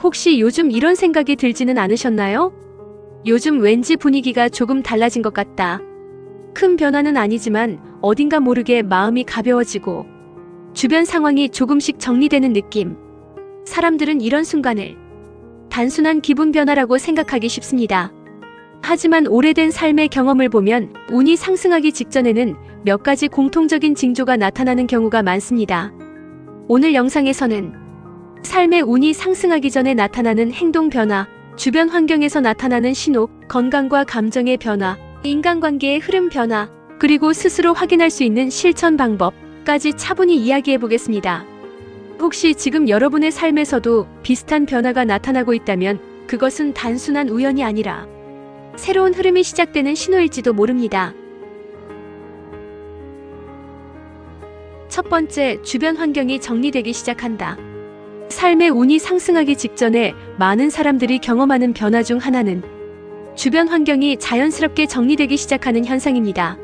혹시 요즘 이런 생각이 들지는 않으셨나요? 요즘 왠지 분위기가 조금 달라진 것 같다. 큰 변화는 아니지만 어딘가 모르게 마음이 가벼워지고 주변 상황이 조금씩 정리되는 느낌. 사람들은 이런 순간을 단순한 기분 변화라고 생각하기 쉽습니다. 하지만 오래된 삶의 경험을 보면 운이 상승하기 직전에는 몇 가지 공통적인 징조가 나타나는 경우가 많습니다. 오늘 영상에서는 삶의 운이 상승하기 전에 나타나는 행동 변화, 주변 환경에서 나타나는 신호, 건강과 감정의 변화, 인간관계의 흐름 변화, 그리고 스스로 확인할 수 있는 실천 방법까지 차분히 이야기해 보겠습니다. 혹시 지금 여러분의 삶에서도 비슷한 변화가 나타나고 있다면 그것은 단순한 우연이 아니라 새로운 흐름이 시작되는 신호일지도 모릅니다. 첫 번째, 주변 환경이 정리되기 시작한다. 삶의 운이 상승하기 직전에 많은 사람들이 경험하는 변화 중 하나는 주변 환경이 자연스럽게 정리되기 시작하는 현상입니다.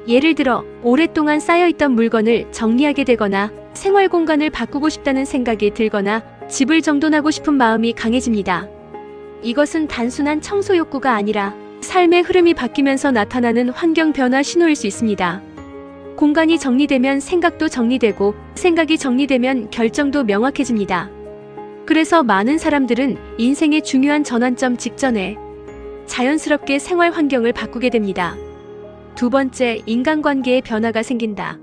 예를 들어, 오랫동안 쌓여있던 물건을 정리하게 되거나 생활 공간을 바꾸고 싶다는 생각이 들거나 집을 정돈하고 싶은 마음이 강해집니다. 이것은 단순한 청소 욕구가 아니라 삶의 흐름이 바뀌면서 나타나는 환경 변화 신호일 수 있습니다. 공간이 정리되면 생각도 정리되고 생각이 정리되면 결정도 명확해집니다. 그래서 많은 사람들은 인생의 중요한 전환점 직전에 자연스럽게 생활 환경을 바꾸게 됩니다. 두 번째, 인간관계의 변화가 생긴다.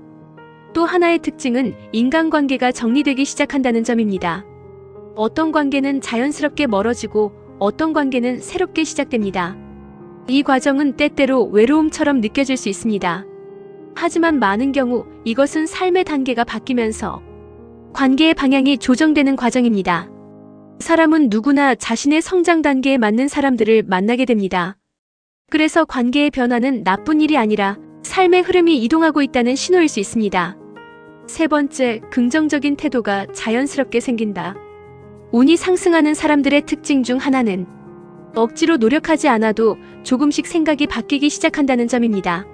또 하나의 특징은 인간관계가 정리되기 시작한다는 점입니다. 어떤 관계는 자연스럽게 멀어지고 어떤 관계는 새롭게 시작됩니다. 이 과정은 때때로 외로움처럼 느껴질 수 있습니다. 하지만 많은 경우 이것은 삶의 단계가 바뀌면서 관계의 방향이 조정되는 과정입니다. 사람은 누구나 자신의 성장 단계에 맞는 사람들을 만나게 됩니다. 그래서 관계의 변화는 나쁜 일이 아니라 삶의 흐름이 이동하고 있다는 신호일 수 있습니다. 세 번째, 긍정적인 태도가 자연스럽게 생긴다. 운이 상승하는 사람들의 특징 중 하나는 억지로 노력하지 않아도 조금씩 생각이 바뀌기 시작한다는 점입니다.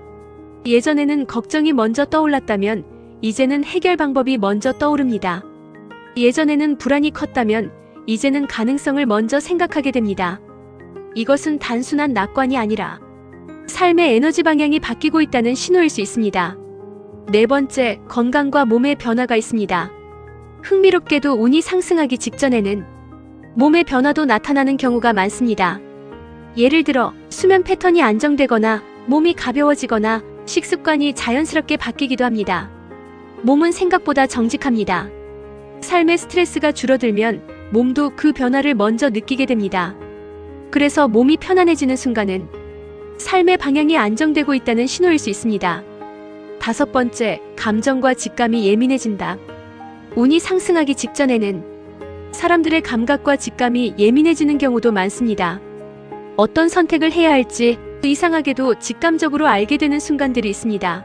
예전에는 걱정이 먼저 떠올랐다면 이제는 해결 방법이 먼저 떠오릅니다. 예전에는 불안이 컸다면 이제는 가능성을 먼저 생각하게 됩니다. 이것은 단순한 낙관이 아니라 삶의 에너지 방향이 바뀌고 있다는 신호일 수 있습니다. 네 번째, 건강과 몸의 변화가 있습니다. 흥미롭게도 운이 상승하기 직전에는 몸의 변화도 나타나는 경우가 많습니다. 예를 들어 수면 패턴이 안정되거나 몸이 가벼워지거나 식습관이 자연스럽게 바뀌기도 합니다. 몸은 생각보다 정직합니다. 삶의 스트레스가 줄어들면 몸도 그 변화를 먼저 느끼게 됩니다. 그래서 몸이 편안해지는 순간은 삶의 방향이 안정되고 있다는 신호일 수 있습니다. 다섯 번째, 감정과 직감이 예민해진다. 운이 상승하기 직전에는 사람들의 감각과 직감이 예민해지는 경우도 많습니다. 어떤 선택을 해야 할지 이상하게도 직감적으로 알게 되는 순간들이 있습니다.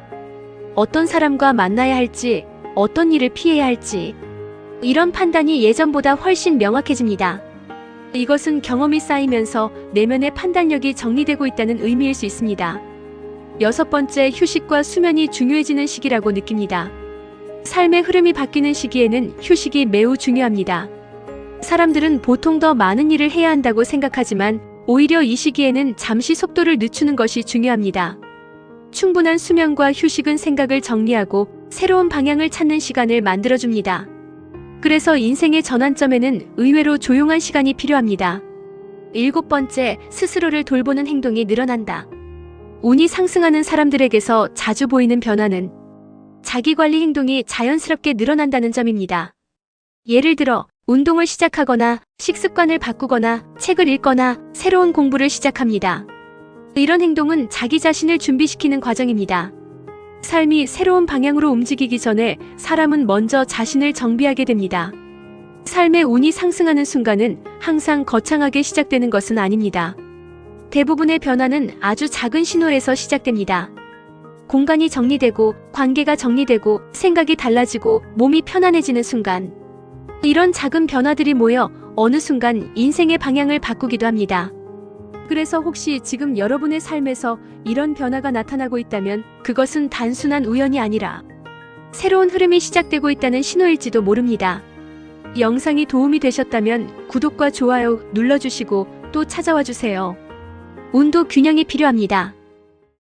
어떤 사람과 만나야 할지, 어떤 일을 피해야 할지, 이런 판단이 예전보다 훨씬 명확해집니다. 이것은 경험이 쌓이면서 내면의 판단력이 정리되고 있다는 의미일 수 있습니다. 여섯 번째, 휴식과 수면이 중요해지는 시기라고 느낍니다. 삶의 흐름이 바뀌는 시기에는 휴식이 매우 중요합니다. 사람들은 보통 더 많은 일을 해야 한다고 생각하지만 오히려 이 시기에는 잠시 속도를 늦추는 것이 중요합니다. 충분한 수면과 휴식은 생각을 정리하고 새로운 방향을 찾는 시간을 만들어줍니다. 그래서 인생의 전환점에는 의외로 조용한 시간이 필요합니다. 일곱 번째, 스스로를 돌보는 행동이 늘어난다. 운이 상승하는 사람들에게서 자주 보이는 변화는 자기관리 행동이 자연스럽게 늘어난다는 점입니다. 예를 들어 운동을 시작하거나 식습관을 바꾸거나 책을 읽거나 새로운 공부를 시작합니다. 이런 행동은 자기 자신을 준비시키는 과정입니다. 삶이 새로운 방향으로 움직이기 전에 사람은 먼저 자신을 정비하게 됩니다. 삶의 운이 상승하는 순간은 항상 거창하게 시작되는 것은 아닙니다. 대부분의 변화는 아주 작은 신호에서 시작됩니다. 공간이 정리되고 관계가 정리되고 생각이 달라지고 몸이 편안해지는 순간, 이런 작은 변화들이 모여 어느 순간 인생의 방향을 바꾸기도 합니다. 그래서 혹시 지금 여러분의 삶에서 이런 변화가 나타나고 있다면 그것은 단순한 우연이 아니라 새로운 흐름이 시작되고 있다는 신호일지도 모릅니다. 이 영상이 도움이 되셨다면 구독과 좋아요 눌러주시고 또 찾아와 주세요. 온도 균형이 필요합니다.